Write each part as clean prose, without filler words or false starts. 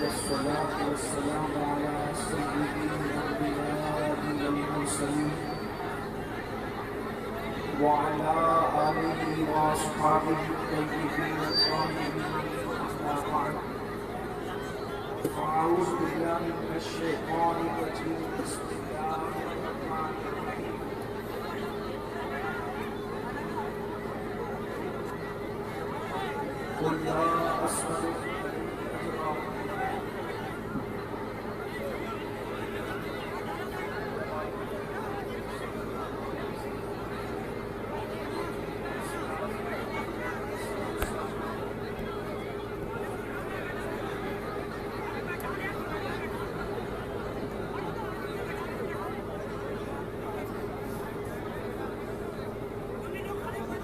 والصلاة والسلام على سيد الأنبياء والمرسلين وعلى آله وأصحابه الطيبين الطاهرين أما بعد فأعوذ بالله من الشيطان الرجيم بسم الله الرحمن الرحيم قل لا أسألكم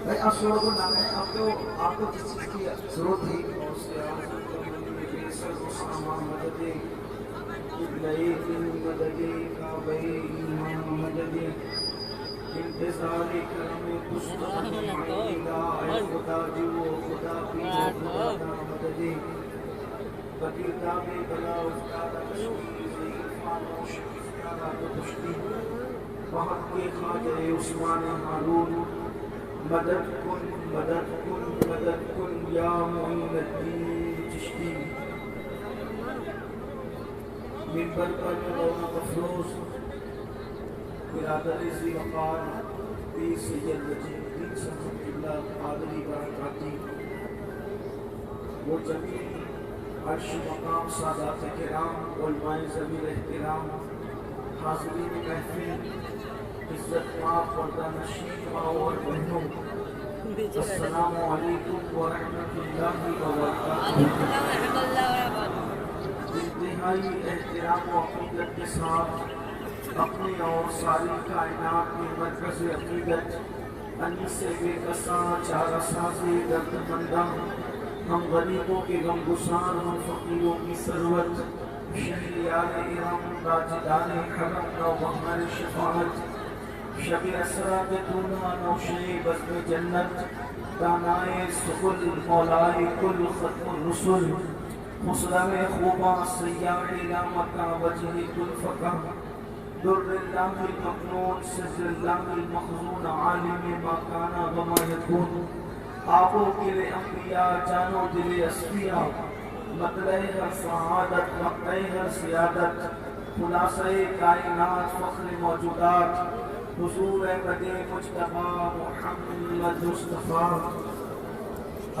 بھائی آپ شروع کو نہ کریں، آپ کو جس چیز کی ضرورت تھی اس سے مدد قبلے مدد کعبے مدد انتظار کرم پشتہ خدا جو خدا پی خدا مدد بکیتا بے بلا استاد تشکیل خاموش استاد تشکیل بہت کے خواجہ عثمان ہارون مدد کن یا معین الدین چشتی منبر پر رونق افروز برادر ذی وقار پیر سید وجیہ الدین صاحب اللہ قادری برکاتی وہ جمیع عرش مقام سادات کرام علماء ضمیر احترام حاضرین محفل عزت ماں پردہ نشین اور بہنوں السلام علیکم ورحمۃ اللہ وبرکاتہ۔ انتہائی احترام و عقیدت کے ساتھ اپنی اور ساری کائنات کے مرکز عقیدت انیس سے بے کساں چارہ سازی درد مندہ ہم غریبوں کے غمگسار ہم فقیروں کی ثروت شہریار ارم راجدان حرم نو محمر شفاعت شب اسرا کے دونا نوشے بزم جنت دانائے سخل مولائے کل ختم الرسل خسرم خوبا سیاح علامت وجہ کل فقہ در اللہ المقنون سر اللہ المخزون عالم ما کانا وما یکون آبو کل انبیاء جانو دل اسفیاء مطلع ہر سعادت مقطع ہر سیادت خلاصہ کائنات فخر موجودات حضور احمد مجتبی محمد مصطفیٰ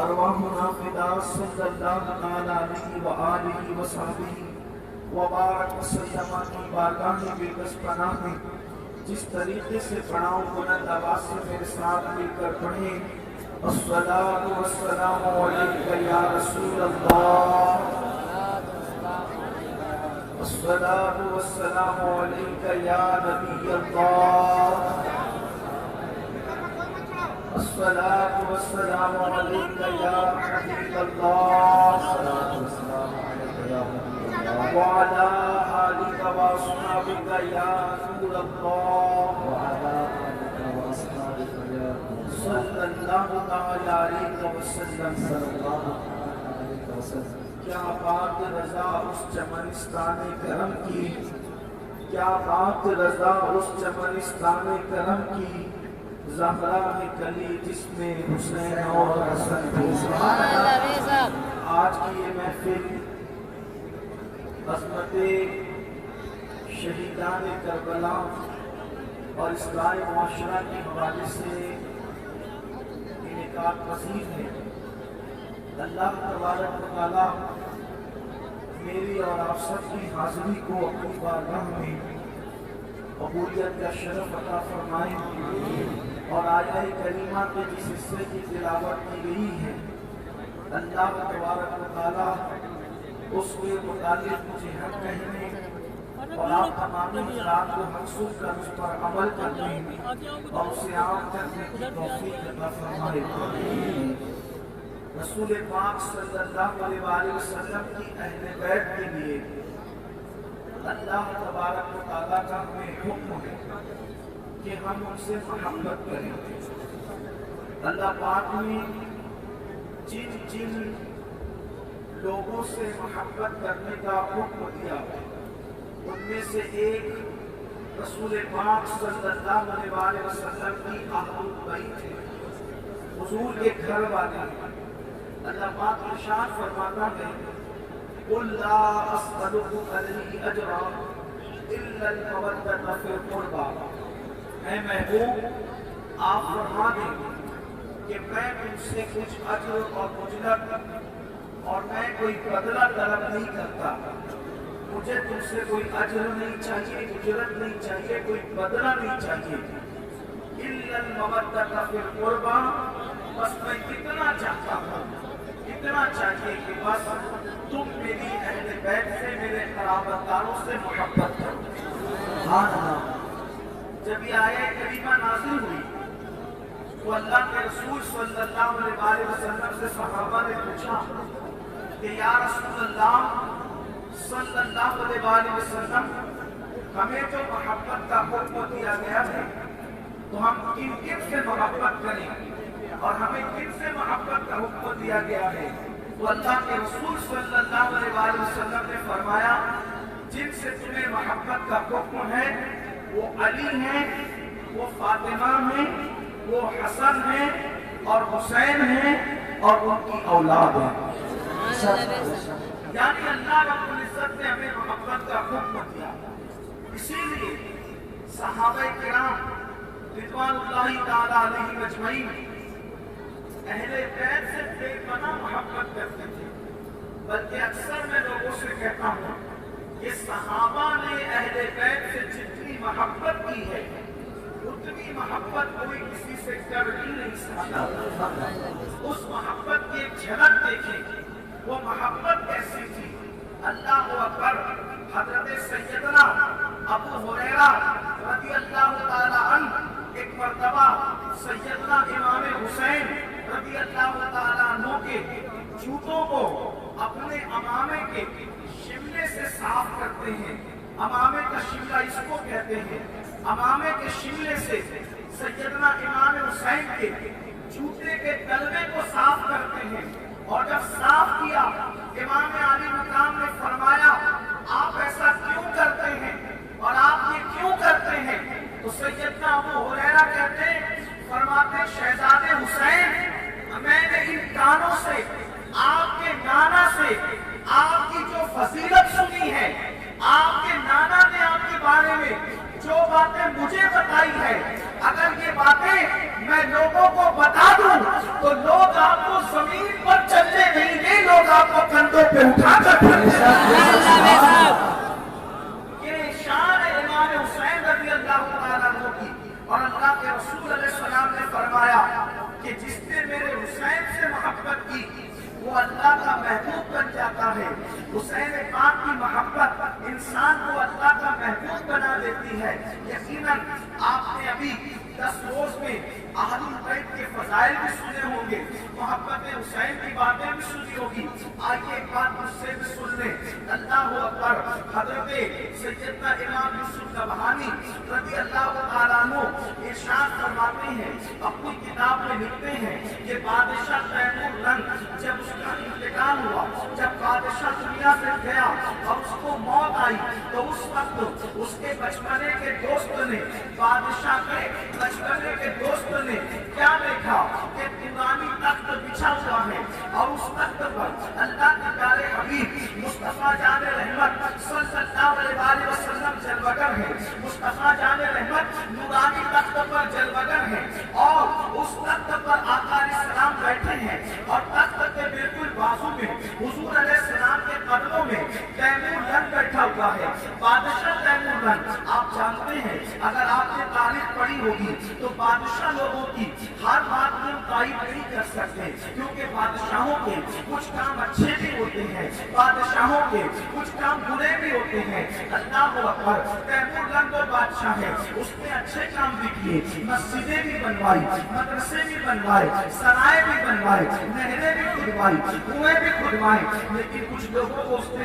ارواحنا فدا صلی اللہ علیہ وآلہ وصحبہ وبارک وسلم کی بارگاہ بے پناہ میں جس طریقے سے پڑھاؤں بلند آواز سے میرے ساتھ مل کر پڑھیں الصلاۃ والسلام علیک یا رسول اللہ الصلاۃ والسلام علیک یا نبی اللہ الصلاۃ والسلام علیک یا حبیب اللہ وعلى آلك وأصحابك يا نور الله صلى الله تعالى عليك وسلم کیا بات رضا اس چمنستان کرم کی، کیا بات رضا اس چمنستان کرم کی، زہرا ہے کلی جس میں حسین اور حسن تھے۔ آج کی یہ محفل عظمت شہیدان کربلا اور اصلاح معاشرہ کے حوالے سے انعقاد پذیر ہے۔ اللہ تبارک و تعالیٰ میری اور آپ سب کی حاضری کو اپنی بارگاہ میں قبولیت کا شرف عطا فرمائے اور آیہ کریمہ کے جس حصے کی تلاوت کی گئی ہے اللہ تبارک و تعالیٰ اس کے متعلق مجھے حق کہنے اور آپ تمامی حضرات کو منسوخ کر اس پر عمل کرنے اور اسے عام کرنے کی توفیق عطا فرمائے۔ رسول پاک صلی اللہ علیہ وسلم کی اہل بیت کے لیے اللہ تبارک و تعالیٰ کا ہمیں حکم ہے کہ ہم ان سے محبت کریں. اللہ پاک نے جن جن لوگوں سے محبت کرنے کا حکم دیا ان میں سے ایک رسول پاک صلی اللہ علیہ وسلم کی اہل بیت ہے، حضور کے گھر والے. اللہ پاک ارشاد فرماتا ہے قُلْ لَا أَسْأَلُكُمْ عَلَيْهِ أَجْرًا إِلَّا الْمَوَدَّةَ فِي الْقُرْبَى. اے محبوب آپ فرما دیں کہ میں تم سے کچھ اجر اور اجرت اور میں کوئی بدلہ طلب نہیں کرتا. مجھے تم سے کوئی اجر نہیں چاہیے، اجرت نہیں چاہیے، کوئی بدلہ نہیں چاہیے. إِلَّا الْمَوَدَّةَ فِي الْقُرْبَى. بس میں اتنا چاہتا ہوں، اتنا چاہیے کہ بس تم میری اہل بیت سے، میرے قرابت داروں سے محبت کرو. جب یہ آیت کریمہ نازل ہوئی تو اللہ کے رسول صلی اللہ علیہ وسلم سے صحابہ نے پوچھا کہ یا رسول اللہ صلی اللہ علیہ وسلم، ہمیں جو محبت کا حکم دیا گیا ہے تو ہم کن کن سے محبت کریں اور ہمیں کن سے محبت کا حکم دیا گیا ہے؟ تو اللہ کے رسول صلی اللہ علیہ وسلم نے فرمایا جن سے تمہیں محبت کا حکم ہے وہ علی ہیں، وہ فاطمہ ہیں، وہ حسن ہیں اور حسین ہیں اور ان کی اولاد ہیں. یعنی اللہ رب العزت نے ہمیں محبت کا حکم دیا. اسی لیے صحابہ کرام رضوان اللہ تعالی علیہم اجمعین اہل بیت سے بے پناہ محبت کرتے تھے. بلکہ اکثر میں لوگوں سے کہتا ہوں کہ صحابہ نے اہل بیت سے جتنی محبت کی ہے اتنی محبت کوئی کسی سے کر ہی نہیں سکتا. اس محبت کی ایک جھلک دیکھیں، وہ محبت کیسی تھی. اللہ اکبر. حضرت سیدنا ابو ہریرہ رضی اللہ تعالی عنہ ایک مرتبہ سیدنا امام حسین رضی اللہ تعالی عنہ کے جوتوں کو اپنے امامے کے شملے سے صاف کرتے ہیں. امامے کا شملہ اس کو کہتے ہیں. امامے کے شملے سے سیدنا امام حسین کے جوتے کے تلوے کو صاف کرتے ہیں. اور جب صاف کیا امام علی مقام نے فرمایا آپ ایسا کیوں کرتے ہیں اور آپ یہ کیوں کرتے ہیں؟ تو سیدنا ابو ہریرہ کہتے فرماتے شہزادے حسین، میں نے ان کانوں سے آپ کے نانا سے آپ کی جو فضیلت سنی ہے، آپ کے نانا نے آپ کے بارے میں جو باتیں مجھے بتائی ہے، اگر یہ باتیں میں لوگوں کو بتا دوں تو لوگ آپ کو زمین پر چلنے نہیں دیں، لوگ آپ کو کندھوں پہ اٹھا کر یہ شان ہے امام حسین رضی اللہ تعالیٰ عنہ کی. اور اللہ کے رسول علیہ السلام نے فرمایا کہ جس نے میرے حسین سے محبت کی وہ اللہ کا محبوب بن جاتا ہے. حسین پاک کی محبت انسان کو اللہ کا محبوب بنا دیتی ہے. یقیناً آپ نے ابھی 10 روز میں اہل بیت کے فضائل بھی سنے ہوں گے، محبت حسین کی باتیں بھی سنی ہوگی. آئیے ایک بات مجھ سے بھی سن لیں. اللہ اکبر. حضرت سیدنا امام یوسف نبہانی رضی اللہ تعالیٰ عنہ ارشاد فرماتے ہیں، اپنی کتاب میں لکھتے ہیں کہ بادشاہ تیمور لنگ جب اس کا انتقال ہوا، جب بادشاہ دنیا سے گیا اور اس کو موت آئی تو اس وقت اس کے بچپنے کے دوست نے، بادشاہ کے بچپنے کے دوست نے کیا دیکھا کہ دیوانی تخت بچھا ہوا ہے اور اس تخت پر اللہ کے پیارے حبیب مصطفیٰ جان رحمت صلی اللہ علیہ وسلم جلوگر ہے. مصطفیٰ جان رحمت نورانی تخت پر جلوگر ہے اور اس تخت پر آقا علیہ السلام بیٹھے ہیں اور تخت کے بالکل بازو میں حضور علیہ السلام کے قدموں میں تیمور لنگ بیٹھا ہوا ہے. بادشاہ تیمور لنگ آپ جانتے ہیں، اگر آپ نے تاریخ پڑھی ہوگی تو بادشاہ لوگوں کی ہر بات میں تائید نہیں کر سکتے، کیونکہ بادشاہوں کے کچھ کام اچھے بھی ہوتے ہیں، بادشاہوں کے کچھ کام برے بھی ہوتے ہیں. اللہ اکبر. تیمور لنگ وہ بادشاہ ہے، اس نے اچھے کام بھی کیے، مسجدیں بھی بنوائی، مدرسے بھی بنوائے، سرائے بھی بنوائے، نہریں بھی کھدوائی، کنویں بھی کھدوائے. لیکن کچھ لوگوں کو اس نے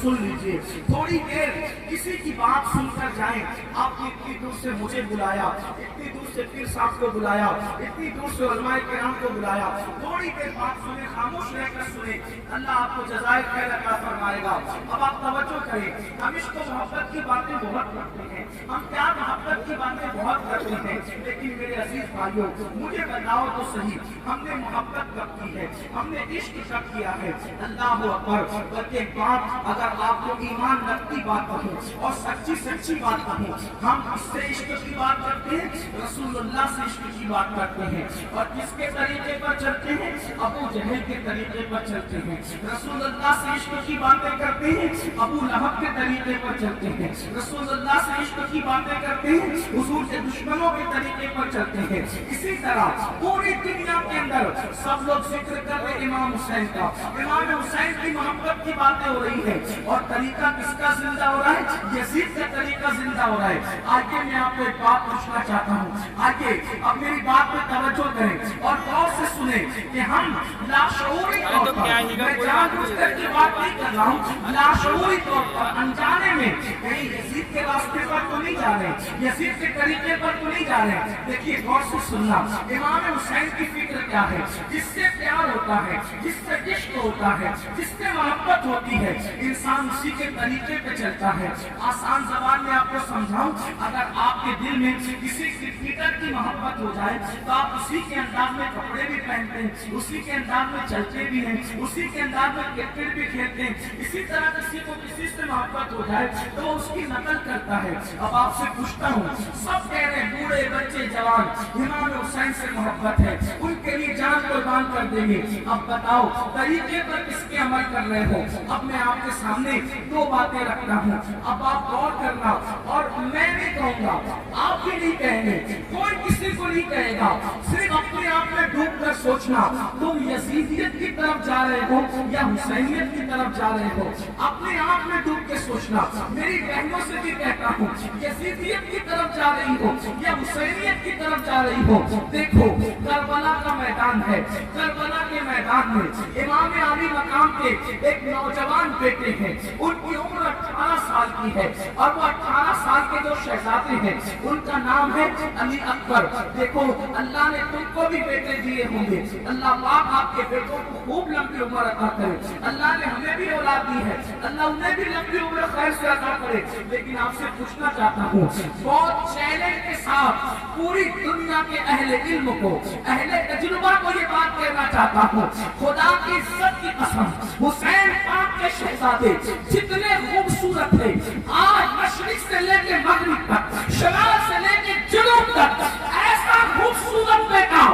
سن لیجئے، تھوڑی دیر کسی کی بات سن کر جائیں. آپ نے اتنی دور سے مجھے بلایا، اتنی دور سے پیر صاحب کو بلایا، اتنی دور سے علماء کرام کو بلایا، تھوڑی دیر بات سنیں، خاموش رہ کر سنیں، اللہ آپ کو جزائے خیر عطا فرمائے گا. اب آپ توجہ کریں. ہم عشق و محبت کی باتیں بہت کرتے ہیں، ہم پیار محبت کی باتیں بہت کرتے ہیں، لیکن میرے عزیز بھائیوں مجھے بتاؤ تو صحیح، ہم نے محبت کب کی ہے، ہم نے عشق کب کیا ہے؟ اللہ اکبر. بلکہ ایک بات اگر آپ کو ایمان رکھتی بات کہوں اور سچی سچی بات کہوں، ہم اس سے عشق کی بات کرتے ہیں، رسول اللہ سے عشق کی بات کرتے ہیں. اور کس کے طریقے پر چلتے ہیں؟ ابو جہل کے طریقے پر چلتے ہیں. رسول اللہ سے عشق کی باتیں کرتے ہیں، ابو لہب کے طریقے پر چلتے ہیں. رسول اللہ سے عشق کی باتیں کرتے ہیں، حضور کے دشمنوں کے طریقے پر چلتے ہیں. اسی طرح پوری دنیا کے اندر سب لوگ ذکر کر رہے امام حسین کا، امام حسین کی محبت کی باتیں ہو رہی ہیں، اور طریقہ کس کا زندہ ہو رہا ہے؟ یزید کا طریقہ زندہ ہو رہا ہے. آگے میں آپ کو ایک بات پوچھنا چاہتا ہوں، آگے اب میری بات پہ توجہ کریں اور غور سے سنیں کہ ہم لاشعوری طور پر، میں جان بوجھ کر کی بات نہیں کر رہا ہوں، لاشعوری طور پر انجانے میں کہیں یزید کے راستے پر تو نہیں جا رہے، یزید کے طریقے پر تو نہیں جا رہے. دیکھیے غور سے سننا، امام حسین کی فکر کیا ہے؟ جس سے پیار ہوتا ہے، جس سے عشق ہوتا ہے، جس سے محبت ہوتی ہے، انسان اسی کے طریقے پہ چلتا ہے. آسان زبان میں آپ کو سمجھاؤں، اگر آپ کے دل میں کسی کرکٹر کی محبت ہو جائے تو آپ اسی کے انداز میں کپڑے بھی پہنتے ہیں، اسی کے انداز میں چلتے بھی ہیں، اسی کے انداز میں کرکٹ بھی کھیلتے ہیں. اسی طرح کسی کو کسی سے محبت ہو جائے تو وہ اس کی نقل کرتا ہے. اب آپ سے پوچھتا ہوں، سب کہہ رہے ہیں بوڑھے بچے جوان امام حسین سے محبت ہے، ان کے لیے جان قربان کر دیں گے. اب بتاؤ طریقے پر کس کے عمل کر رہے ہو؟ اب میں آپ کے سامنے دو باتیں رکھتا ہوں، اب آپ غور کرنا، اور میں بھی کہوں گا، آپ بھی نہیں کہیں گے، کوئی کسی کو نہیں کہے گا، صرف اپنے آپ میں ڈوب کر سوچنا تم یزیدیت کی طرف جا رہے ہو یا حسینیت کی طرف جا رہے ہو. اپنے آپ میں ڈوب کے سوچنا. میری بہنوں سے بھی کہتا ہوں، یزیدیت کی طرف جا رہی ہو یا حسینیت کی طرف جا رہی ہو. دیکھو کربلا کا میدان ہے، کربلا کے میدان میں امام علی مقام کے ایک نوجوان بیٹے ہیں، ان کی عمر 18 سال کی ہے، اور وہ 18 سال کے جو شہزادے ہیں ان کا نام ہے علی اکبر. دیکھو اللہ نے تم کو بھی بیٹے دیے ہوں گے، اللہ پاک آپ کے بیٹوں کو خوب لمبی عمر عطا کرے. اللہ نے ہمیں بھی اولاد دی ہے، اللہ انہیں بھی لمبی عمر خیر سے عطا کرے. لیکن آپ سے پوچھنا چاہتا ہوں، بہت چیلنج کے ساتھ پوری دنیا کے اہل علم کو، اہل تجربہ کو یہ بات کہنا چاہتا ہوں، خدا کی عزت کی قسم، حسین پاک کے شہزادے جتنے خوبصورت تھے، آج مشرق سے لے کے مغرب تک، شمال سے لے کے جنوب تک، ایسا خوبصورت بیٹا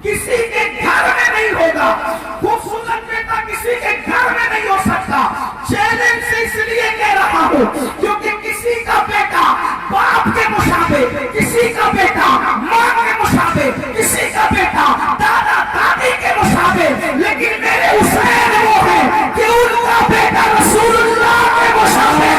کسی کے گھر میں نہیں ہوگا، خوبصورت بیٹا کسی کے گھر میں نہیں ہو سکتا. چیلنج سے اس لیے کہہ رہا ہوں کیونکہ کسی کا بیٹا باپ کے مشابہ، کسی کا بیٹا ماں کے مشابہ، کسی کا بیٹا دادا دادی کے مشابہ، لیکن میرے حسین وہ ہے کہ ان کا بیٹا رسول اللہ کے مشابہ.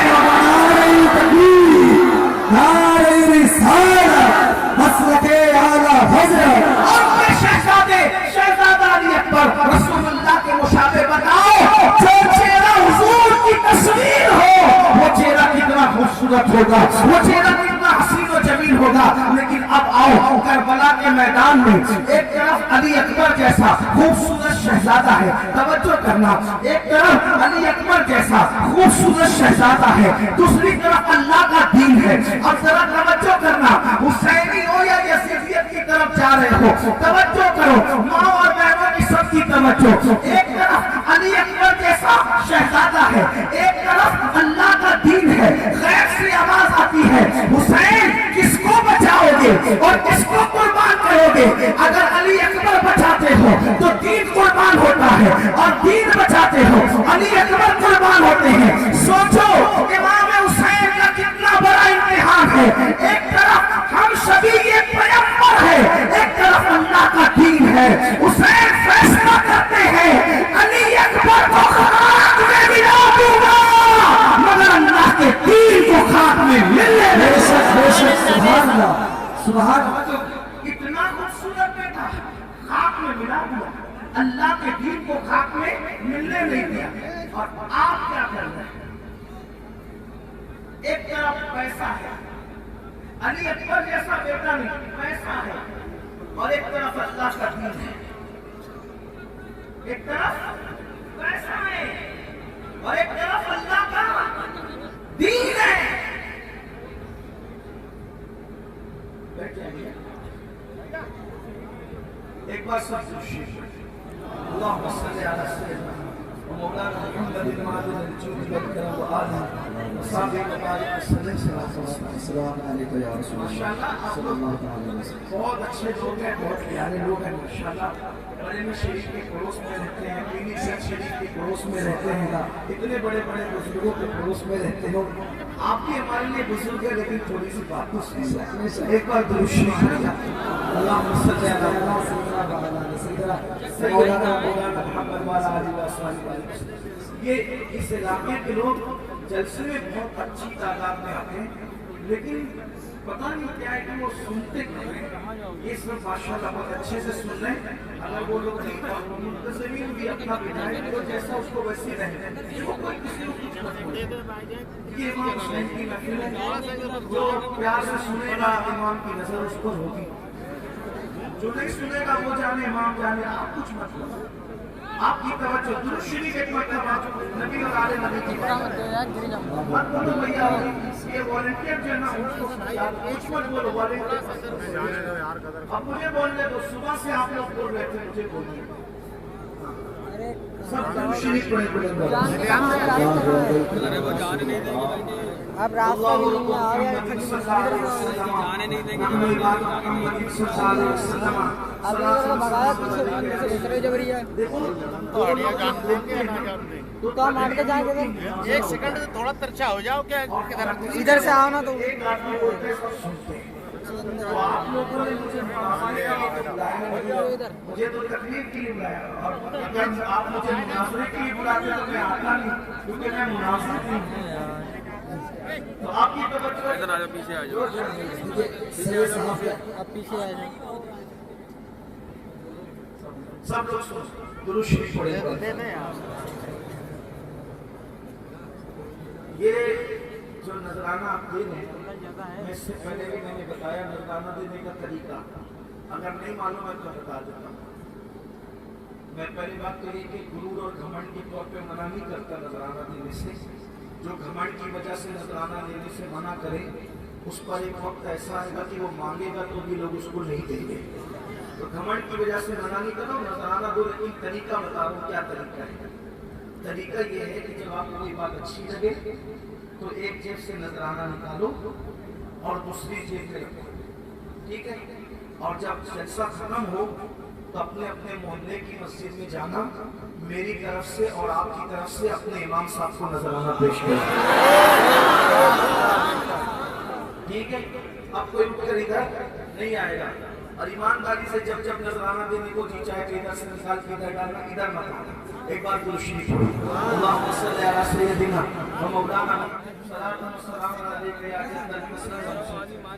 رسول اللہ کے مشابہ بتاؤ، جو چہرہ حضور کی تصویر ہو وہ چہرہ کتنا خوبصورت ہوگا، وہ چہرہ کتنا حسین و جمیل ہوگا. لیکن اب آؤ کربلا کے میدان میں ایک طرف علی اکبر جیسا خوبصورت شہزادہ ہے، توجہ کرنا، ایک طرف علی اکبر جیسا خوبصورت شہزادہ ہے، دوسری طرف اللہ کا دین ہے. اب ذرا توجہ کرنا، حسینی ہو یا یزیدیت کی طرف جا رہے ہو، توجہ کرو، ماں اور بہنوں کی سب کی توجہ. ایک طرف علی اکبر جیسا شہزادہ ہے، ایک طرف اللہ کا دین ہے، غیر سے آواز آتی ہے، حسین کس کو بچاؤ گے اور کس کو قربان کرو گے؟ اگر علی اکبر بچاتے ہو تو دین قربان ہوتا ہے، اور دین بچاتے ہو علی اکبر قربان ہوتے ہیں. سوچو امام حسین کا کتنا بڑا امتحان ہے. ایک طرف ہم سبھی ایک پیغمبر ہے، ایک طرف اللہ کا دین ہے. حسین فیصلہ کرتے ہیں علی اکبر کو خاک میں ملا دوں گا مگر اللہ کے دین کو خاک میں ملنے دے. سبحان اللہ، سبحان اللہ. اتنا خوبصورت بیٹا خاک میں ملا دیا، اللہ کے دین کو خاک میں ملنے نہیں دیا. اور آپ کیا کر رہے ہیں؟ ایک طرف پیسہ ہے، علی اکبر جیسا بیٹا نہیں، پیسہ ہے، اور ایک طرف اللہ کا دین ہے۔ ایک طرف پیسہ ہے اور ایک طرف اللہ کا دین ہے۔ ایک بار سب خوشی اللہم صلی علی سیدنا مولانا محمد المعدل الجود والکرم وآلہ وصحبہ وبارک وسلم۔ السلام علیکم یا رسول اللہ صلی اللہ علیہ وسلم۔ بہت اچھے لوگ ہیں، بہت پیارے لوگ ہیں ماشاءاللہ۔ بریلوی شریف کے پڑوس میں رہتے ہیں، پیر گنج شریف کے پڑوس میں رہتے ہیں، اتنے بڑے بڑے بزرگوں کے پڑوس میں رہتے ہو۔ آپ بھی ہمارے لیے بزرگ ہے، لیکن تھوڑی سی بات تو سنیں۔ ایک بار درود شریف پڑھیے۔ اللہم صلی علی سیدنا مولانا محمد وعلی آلہ وصحبہ وسلم۔ یہ اس علاقے کے لوگ جلسے میں بہت اچھی تعداد میں آتے ہیں، لیکن پتہ نہیں کیا ہے کہ وہ سنتے ہیں۔ یہ سب ماشاءاللہ بہت اچھے سے سن رہے ہیں۔ اگر وہ لوگ منتظمین بھی اپنا بتائیں تو جیسا اس کو ویسے رہیں، وہ کوئی کسی کو کچھ مت بولے۔ یہ امام حسین کی محفل ہے، جو پیار سے سنے گا امام کی نظر اس پر ہوگی، جو نہیں سنے گا وہ جانے امام جانے، آپ کچھ مت بولے۔ آپ کی توجہ درود شریف ایک مرتبہ نبی اور آل نبی کی مت بولو بھیا، یہ والنٹیئر جو ہے نا ان کو کچھ مت بولو، والنٹیئر اب مجھے بولنے دو۔ صبح سے آپ لوگ بول رہے تھے، مجھے بولیے سب درود شریف پڑھیں بلند اب راستہ بھی نہیں آ رہا ہے، جانے نہیں دیں گے محمد صلی اللہ علیہ وسلم۔ ابھی بغایا پیچھے دوسرے جبری ہے تو ہم آٹھ کے جائیں گے۔ ایک سیکنڈ تھوڑا ترچھا ہو جاؤ، کیا ادھر سے آؤ نا تو ایک آدمی بولتے ہیں سب سنتے ہیں۔ تو آپ لوگوں نے مجھے مناظرے کے لیے بلایا، مجھے تو تقریر کے لیے بلایا، اور اگر آپ مجھے مناظرے کے لیے بلاتے تو میں آتا نہیں، کیونکہ میں مناظر نہیں ہوں۔ تو آپ کی توجہ پیچھے آ جاؤ، اب پیچھے آ جائیں۔ سب لوگ سنو، درود شریف پڑھیں۔ یہ جو نذرانہ آپ دے رہے ہیں، میں اس سے پہلے بھی میں نے بتایا نذرانہ دینے کا طریقہ، اگر نہیں معلوم ہے تو بتا دیتا ہوں۔ میں پہلی بات تو یہ کہ غرور اور گھمنڈ کے طور پہ منع نہیں کرتا نذرانہ دینے سے۔ جو گھمنڈ کی وجہ سے نذرانہ دینے سے منع کرے، اس پر ایک وقت ایسا آئے گا کہ وہ مانگے گا تو بھی لوگ اس کو نہیں دیں گے۔ تو گھمنڈ کی وجہ سے منع نہیں کرو، نذرانہ دو، لیکن طریقہ بتا رہا ہوں کیا طریقہ ہے۔ طریقہ یہ ہے کہ جب آپ کو کوئی بات اچھی لگے تو ایک جیب سے نذرانہ نکالو اور دوسری جیب میں رکھو، ٹھیک ہے؟ اور جب جلسہ ختم ہو تو اپنے اپنے محلے کی مسجد میں جانا، میری طرف سے اور آپ کی طرف سے اپنے امام صاحب کو نذرانہ پیش کرنا، ٹھیک ہے؟ اب کوئی اٹھ کر ادھر نہیں آئے گا، اور ایمانداری سے جب جب نذرانہ دینے کو جی چاہے کہ ادھر سے نکال کے ادھر ڈالنا، ادھر مت آنا۔ ایک بار درود شریف پڑھو۔ اللہم صلی علی سیدنا مولانا صلاۃ و سلام علیک یا جد المسلمین۔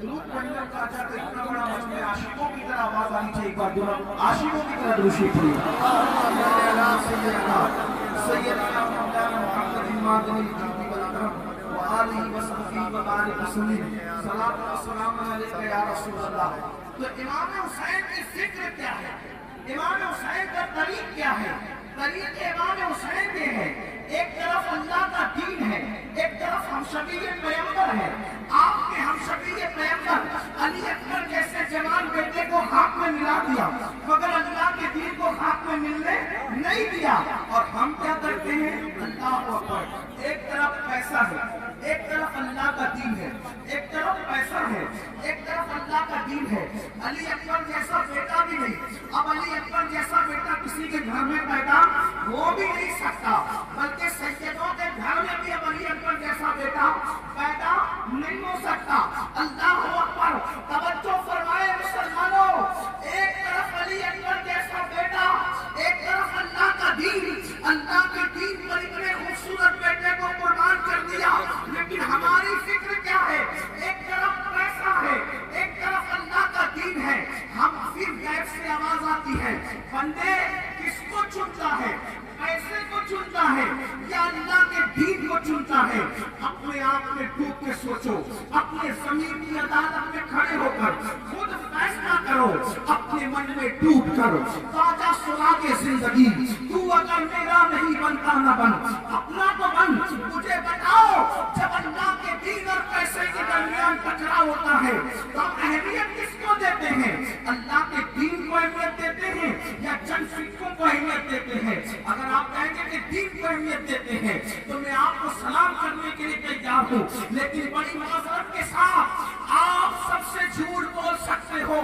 درود پڑھنے کا اچھا تو اتنا بڑا مجمع عاشقوں کی طرح آواز آنی چاہیے، ایک بار درود عاشقوں کی طرح درود شریف پڑھو۔ سیدنا مولانا محمد المعدل الجود والکرم وآلہ وصحبہ وبارک وسلم۔ صلاۃ و سلام علیک یا رسول اللہ۔ تو امام حسین کی فکر کیا ہے؟ امام حسین کا طریق کیا ہے؟ طریق امام حسین یہ ہے، ایک طرف اللہ کا دین ہے، ایک طرف ہمشبی پیغمبر ہے۔ آپ کے ہمشبی پیغمبر علی اکبر جیسے جوان بیٹے کو ہاتھ میں ملا دیا، مگر اللہ کے دین کو ہاتھ میں ملنے نہیں دیا۔ اور ہم کیا کرتے ہیں؟ اللہ اکبر، ایک طرف پیسہ ہے، ایک طرف اللہ کا دین ہے، ایک طرف پیسہ ہے، ایک طرف اللہ کا دین ہے۔ علی اکبر جیسا بیٹا بھی نہیں، اب علی اکبر جیسا بیٹا کسی کے گھر میں پیدا ہو بھی نہیں سکتا، بلکہ سیدوں کے گھر میں بھی اب علی اکبر جیسا بیٹا پیدا نہیں ہو سکتا۔ اللہ اکبر، توجہ فرمائے مسلمانوں، ایک طرف علی اکبر جیسا بیٹا، ایک طرف اللہ کا دین، اللہ کے دین پر اتنے خوبصورت بیٹے کو قربان کر دیا، لیکن ہماری فکر کیا ہے؟ ایک طرف پیسہ ہے، ایک طرف اللہ کا دین ہے۔ ہم پھر غیب سے آواز آتی ہے، بندے کس کو چنتا ہے؟ پیسے کو چنتا ہے ہے یا اللہ کے دین کو چنتا ہے؟ اپنے آپ میں ڈوب کے سوچو، اپنے زمین کی عدالت میں کھڑے ہو کر خود فیصلہ کرو، اپنے من میں ڈوب کر تازہ سراغ زندگی، تو اگر میرا نہیں بنتا نہ بن، اپنا تو بن، مجھے بتاؤ جب اللہ کے دین اور پیسے کے درمیان ٹکراؤ ہوتا ہے تو اہمیت کس کو دیتے ہیں؟ اللہ کے دین کو اہمیت دیتے ہیں یا چند سکوں کو اہمیت دیتے ہیں؟ اگر آپ کہیں گے کہ دین کو اہمیت دیتے ہیں تو میں آپ کو سلام کرنے کے لیے تیار ہوں، لیکن بڑی معذرت کے ساتھ آپ سب سے جھوٹ بول سکتے ہو،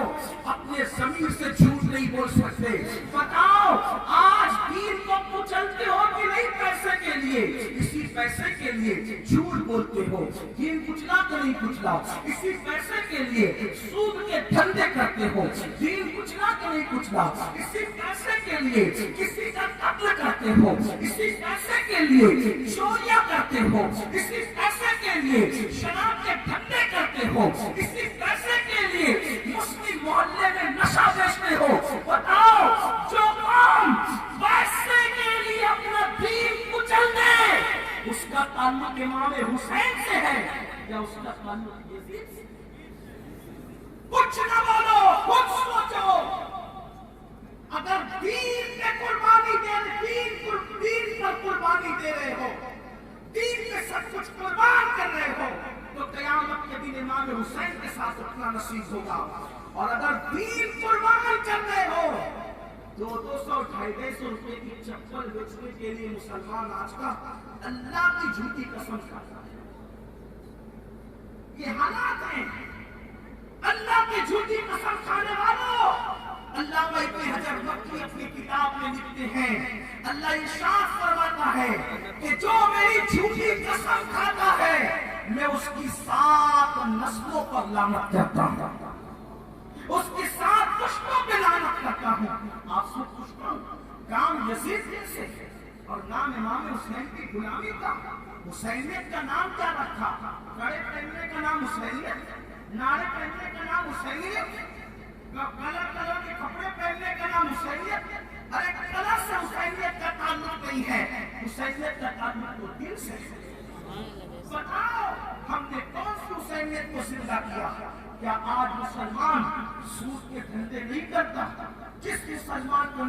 اپنے ضمیر سے جھوٹ نہیں بول سکتے۔ بتاؤ آج دین کو کچلتے ہو کہ نہیں پیسے کے لیے؟ اسی پیسے کے لیے جھوٹ بولتے ہو، دین کچلا تو نہیں کچلا، اسی پیسے کے لیے سود کے دھندے کرتے ہو، دین کچلا تو نہیں کچلا، اسی پیسے کے لیے کسی کا قتل کرتے ہو، اسی پیسے کے لیے چوریاں کرتے ہو، اسی پیسے کے لیے شراب کے دھندے کرتے ہو، اسی پیسے کے لیے مسلم محلے میں نشہ بیچتے ہو۔ بتاؤ جو قوم پیسے کے لیے اپنا دین کچل دے اس کا تعلق امام حسین سے ہے یا اس کا تعلق یزید سے؟ کچھ نہ بولو، خود سوچو۔ اگر دین پر قربانی دے رہے ہو، دین پہ سب کچھ قربان کر رہے ہو تو قیامت کے دن امام حسین کے ساتھ اٹھنا نصیب ہوگا۔ اور اگر دین قربان کر رہے ہو 200-250 روپے کی چپل بیچنے کے لیے مسلمان آج کا اللہ کی جھوٹی قسم کھاتا ہے۔ یہ حالات ہیں۔ اللہ کی جھوٹی قسم کھانے والوں، علامہ ابن حجر مکی اپنی کتاب میں لکھتے ہیں، اللہ ارشاد فرماتا ہے کہ جو میری جھوٹی قسم کھاتا ہے میں اس کی 7 نسلوں پر لعنت کرتا ہوں، اس کی 7 پشتوں پہ لعنت کرتا ہوں۔ آپ سب پوچھتا ہوں کام یزید سے اور نام امام حسین کی غلامی کا، حسینیت کا نام کیا رکھا؟ کڑے پہننے کا نام حسینیت، نعرے پہننے کا نام حسینیت، کلر کے کپڑے پہننے کا نام حسینیت؟ ارے کلر سے حسینیت کا تعلق نہیں ہے، حسینیت کا تعلق تو دل سے ہے۔ بتاؤ ہم نے کون سی حسینیت کو زندہ کیا؟ کیا آج مسلمان سود کے دھندے نہیں کرتا؟ جس مسلمان کو